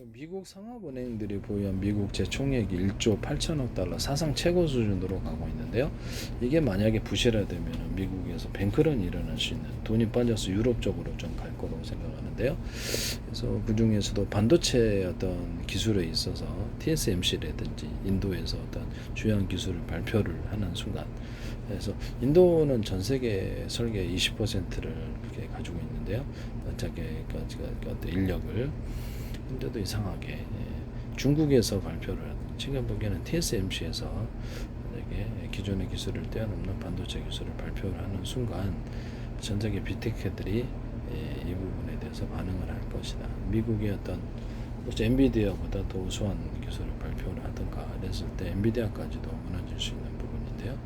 미국 상업은행들이 보유한 미국 재총액이 1조 8천억 달러 사상 최고 수준으로 가고 있는데요. 이게 만약에 부실화되면 미국에서 뱅크런이 일어날 수 있는, 돈이 빠져서 유럽 쪽으로 좀 갈 거라고 생각하는데요. 그래서 그 중에서도 반도체 어떤 기술에 있어서 TSMC라든지 인도에서 어떤 주요한 기술을 발표를 하는 순간, 그래서 인도는 전 세계 설계 20%를 이렇게 가지고 있는데요. 자기 어떤 인력을. 근데도 이상하게 중국에서 발표를 하는, 지금 보기에는 TSMC에서 만약에 기존의 기술을 뛰어넘는 반도체 기술을 발표를 하는 순간 전 세계 빅테크들이 이 부분에 대해서 반응을 할 것이다. 미국의 어떤 엔비디아보다 더 우수한 기술을 발표를 하든가 그랬을 때 엔비디아까지도 무너질 수 있는 부분인데요.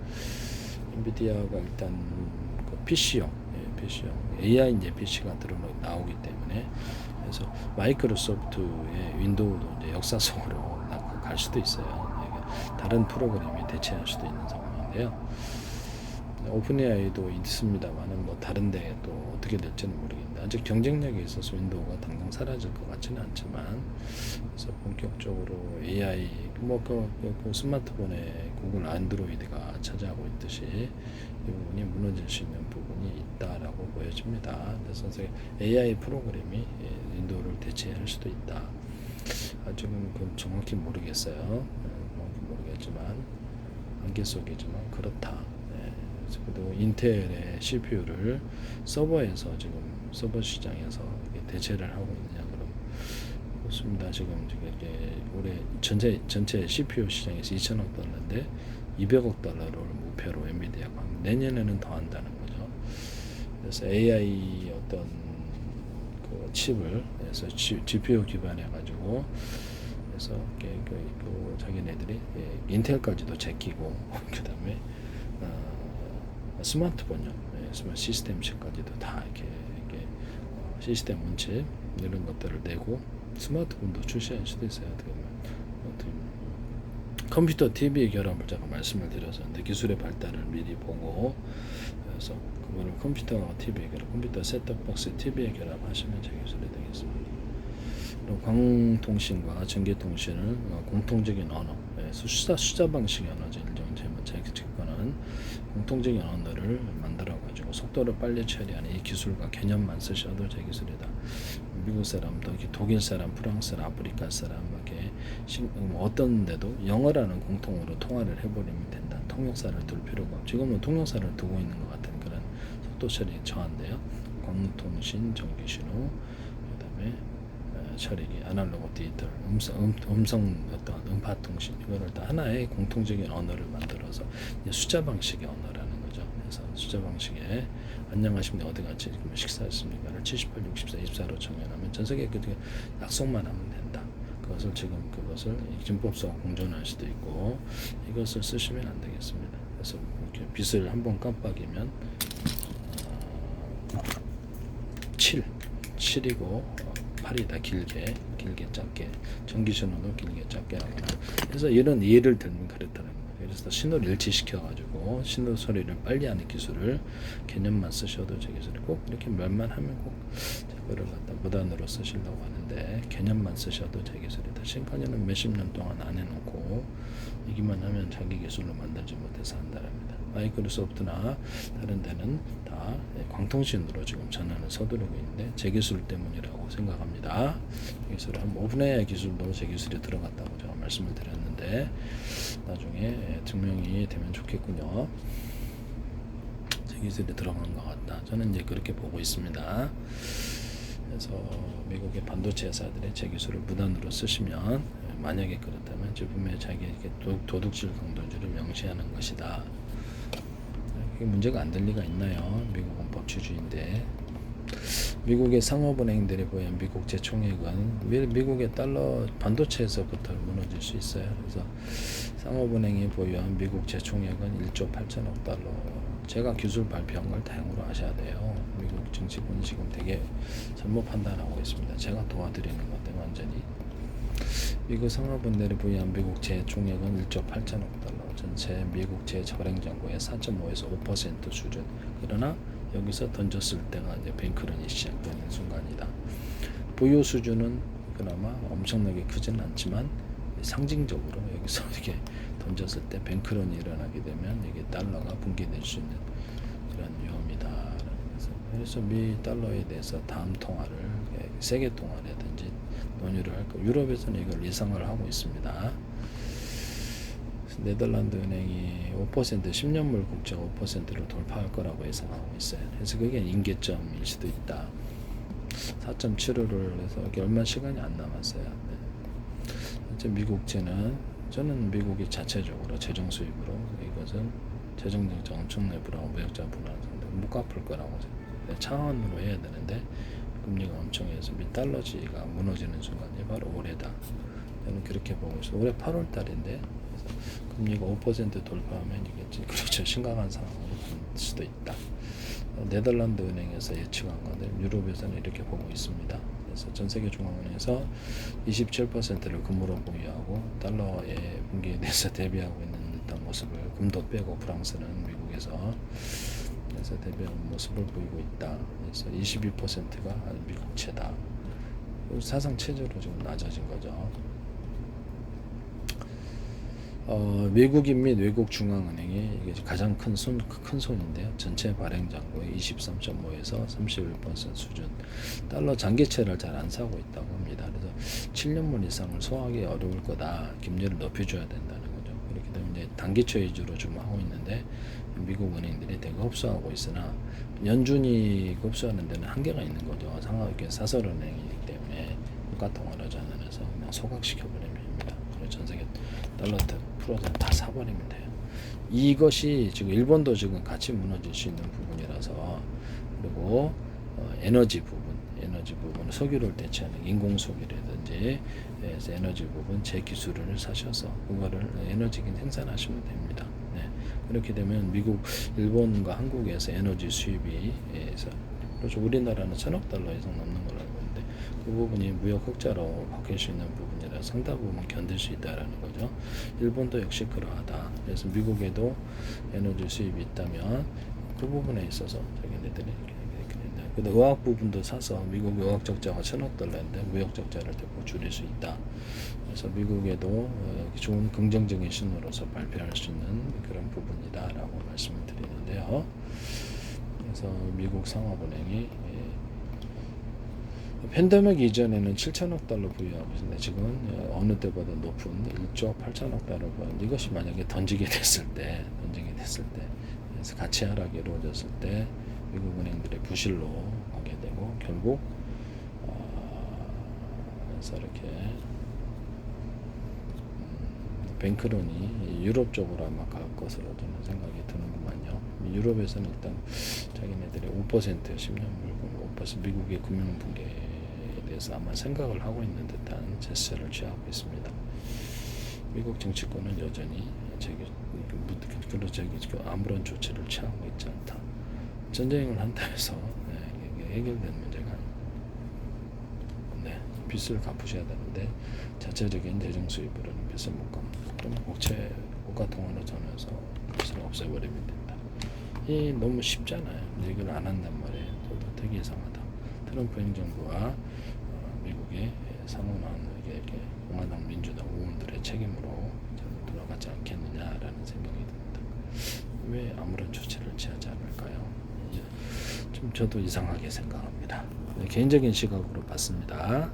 엔비디아가 일단 그 PC용 AI 이제 PC가 나오기 때문에, 그래서 마이크로소프트의 윈도우도 이제 역사 속으로 갈 수도 있어요. 다른 프로그램이 대체할 수도 있는 상황인데요. 오픈AI도 있습니다만은 뭐 다른데 또 어떻게 될지는 모르겠는데, 아직 경쟁력이 있어서 윈도우가 당장 사라질 것 같지는 않지만, 그래서 본격적으로 AI 그 스마트폰에 구글 안드로이드가 차지하고 있듯이 이 부분이 무너질 수 있는 부분이 있다라고 보여집니다. 그래서 AI 프로그램이 윈도우를 대체할 수도 있다. 아직은 그건 정확히 모르겠어요. 정확히 모르겠지만 안개 속이지만 그렇다. 그리고 인텔의 CPU를 서버에서 지금 서버 시장에서 대체를 하고 있느냐, 그럼 그렇습니다. 지금 이게 올해 전체 CPU 시장에서 2천억 달러인데 200억 달러를 목표로 엔비디아가 내년에는 더 한다는 거죠. 그래서 AI 어떤 그 칩을 해서 GPU 기반해 가지고, 그래서 그 자기네들이 인텔까지도 제끼고 그다음에 스마트폰용 스마트 시스템 칩까지도 다 이렇게 시스템 온칩 이런 것들을 내고 스마트폰도 출시할 수도 있어요. 컴퓨터 TV 결합을 제가 말씀을 드렸었는데, 기술의 발달을 미리 보고, 그래서 그거를 컴퓨터 TV에 결합, 컴퓨터 셋톱박스 TV에 결합하시면 제 기술이 되겠습니다. 그리고 광통신과 전기통신은 공통적인 언어, 숫자 방식의 언어죠. 제거는 공통적인 언어를 만들어가지고 속도를 빨리 처리하는 이 기술과 개념만 쓰셔도 제 기술이다. 미국 사람도 독일 사람, 프랑스 사람, 아프리카 사람 이렇게 어떤 데도 영어라는 공통으로 통화를 해버리면 된다. 통역사를 둘 필요가 없고, 지금은 통역사를 두고 있는 것 같은 그런 속도 처리 저한데요. 광통신, 전기신호, 그다음에 처리기, 아날로그 디지털, 음성 어떤 음파 통신, 이거를 다 하나의 공통적인 언어를 만들어서 숫자 방식의 언어라는 거죠. 그래서 숫자 방식에 안녕하십니까, 어디 갔지, 식사했습니까를 78, 64, 24로 정연하면 전 세계 그 약속만 하면 된다. 그것을 진법성과 공존할 수도 있고, 이것을 쓰시면 안 되겠습니다. 그래서 이렇게 빛을 한번 깜빡이면 7이고 8이다. 길게 짧게, 전기신호도 길게 짧게 하거나, 그래서 이런 예를 들면 그렇다는 거예요. 그래서 신호를 일치시켜 가지고 신호 처리를 빨리 하는 기술을 개념만 쓰셔도 제 기술이, 꼭 이렇게 말만 하면 꼭 그거를 갖다 무단으로 쓰시려고 하는데 개념만 쓰셔도 제 기술이다. 신카니는 몇십 년 동안 안 해놓고 이기만 하면 자기 기술로 만들지 못해서 한다랍니다. 마이크로소프트나 다른 데는 다 광통신으로 지금 전환을 서두르고 있는데 제 기술 때문이라고 생각합니다. 기술을 한번 오픈AI 기술도 제 기술이 들어갔다고 제가 말씀을 드렸는데, 나중에 증명이 되면 좋겠군요. 제 기술이 들어간 것 같다. 저는 이제 그렇게 보고 있습니다. 그래서 미국의 반도체 회사들이 제 기술을 무단으로 쓰시면, 만약에 그렇다면 제품에 자기에게 도둑질 강도주를 명시하는 것이다. 그게 문제가 안 될 리가 있나요? 미국은 법치주의인데. 미국의 상업은행들이 보유한 미국 재총액은 미국의 달러 반도체에서부터 무너질 수 있어요. 그래서 상업은행이 보유한 미국 재총액은 1조 8천억 달러. 제가 기술 발표한 걸 다행으로 아셔야 돼요. 미국 정치권이 지금 되게 잘못 판단하고 있습니다. 제가 도와드리는 건데 완전히. 미국 상업은행들이 보유한 미국 재총액은 1조 8천억 달러. 전체 미국 재저랭정부의 4.5에서 5% 수준. 그러나 여기서 던졌을 때가 이제 뱅크런이 시작되는 순간이다. 보유 수준은 그나마 엄청나게 크지는 않지만 상징적으로 여기서 이렇게 던졌을 때 뱅크런이 일어나게 되면 이게 달러가 붕괴될 수 있는 그런 위험이다. 그래서 미 달러에 대해서 다음 통화를 세계 통화라든지 논의를 할 거. 유럽에서는 이걸 예상을 하고 있습니다. 네덜란드 은행이 5% 10년물 국채가 5%를 돌파할 거라고 예상하고 있어요. 그래서 그게 임계점일 수도 있다. 4.75를 해서 이게 얼마 시간이 안 남았어요. 네. 미국채는 저는 미국이 자체적으로 재정 수입으로 이것은 재정적 엄청나게 불안하고 무역자 불안한 상태 못 갚을 거라고 차원으로 해야 되는데 금리가 엄청 해서 미 달러지가 무너지는 순간이 바로 올해다. 저는 그렇게 보고 있어요. 올해 8월 달인데 금리가 5% 돌파하면 이게 그렇죠. 심각한 상황으로 갈 수도 있다. 네덜란드 은행에서 예측한 건데 유럽에서는 이렇게 보고 있습니다. 그래서 전 세계 중앙은행에서 27%를 금으로 보유하고 달러의 붕괴에 대해서 대비하고 있는 듯한 모습을 금도 빼고 프랑스는 미국에서 그래서 대비하는 모습을 보이고 있다. 그래서 22%가 미국채다. 사상 최저로 지금 낮아진 거죠. 외국인 및 외국 중앙은행이 이게 가장 큰 손인데요. 전체 발행 잔고의 23.5에서 31% 수준. 달러 장기채를 잘 안 사고 있다고 합니다. 그래서 7년물 이상을 소화하기 어려울 거다. 김리를 높여줘야 된다는 거죠. 그렇기 때문에 이제 단기채 위주로 좀 하고 있는데 미국 은행들이 되게 흡수하고 있으나 연준이 흡수하는 데는 한계가 있는 거죠. 상하게 사설은행이기 때문에 국가통화를 하지 않아서 그냥 소각시켜버립니다. 그래서 전 세계 달러 풀어서 다 사버리면 돼요. 이것이 지금 일본도 지금 같이 무너질 수 있는 부분이라서 그리고 에너지 부분 석유를 대체하는 인공석유라든지 그래서 에너지 부분 제 기술을 사셔서 그거를 에너지긴 생산하시면 됩니다. 네. 그렇게 되면 미국, 일본과 한국에서 에너지 수입이 그렇죠. 우리나라는 1,000억 달러 이상 넘는 걸로 알고 있는데 그 부분이 무역 흑자로 바뀔 수 있는 부분이라 상당 부분 견딜 수 있다라는 거죠. 일본도 역시 그러하다. 그래서 미국에도 에너지 수입이 있다면 그 부분에 있어서 자기네들이 근데 의학 부분도 사서 미국 의학 적자가 1,000억 달러인데 무역 적자를 대폭 줄일 수 있다. 그래서 미국에도 좋은 긍정적인 신호로서 발표할 수 있는 그런 부분이다라고 말씀을 드리는데요. 그래서 미국 상업은행이 팬데믹 이전에는 7,000억 달러 보유하고 있는데 지금은 어느 때보다 높은 1조 8천억 달러 보유. 이것이 만약에 던지게 됐을 때 그래서 가치 하락이 이루어졌을 때 미국 은행들의 부실로 가게 되고 결국 그래서 이렇게 뱅크런이 유럽 쪽으로 아마 갈 것으로 저는 생각이 드는구만요. 유럽에서는 일단 자기네들이 5% 10년 물금 5% 미국의 금융 붕괴에 대해서 아마 생각을 하고 있는 듯한 제스처를 취하고 있습니다. 미국 정치권은 여전히 아무런 조치를 취하고 있지 않다. 전쟁을 한다 해서 이게 해결된 문제가 아닙니다. 빚을 갚으셔야 되는데 자체적인 재정 수입으로는 빚을 못 갚는다. 그럼 국가 통화로 전해서 빚을 없애버리면 된다. 이 너무 쉽잖아요. 이걸 안 한단 말이에요. 또 되게 이상하다. 트럼프 행정부와 미국의 상원한 이게 공화당 민주당 의원들의 책임으로 돌아가지 않겠느냐라는 생각이 듭니다. 왜 아무런 조치를 취하지 않을까요? 좀 저도 이상하게 생각합니다. 개인적인 시각으로 봤습니다.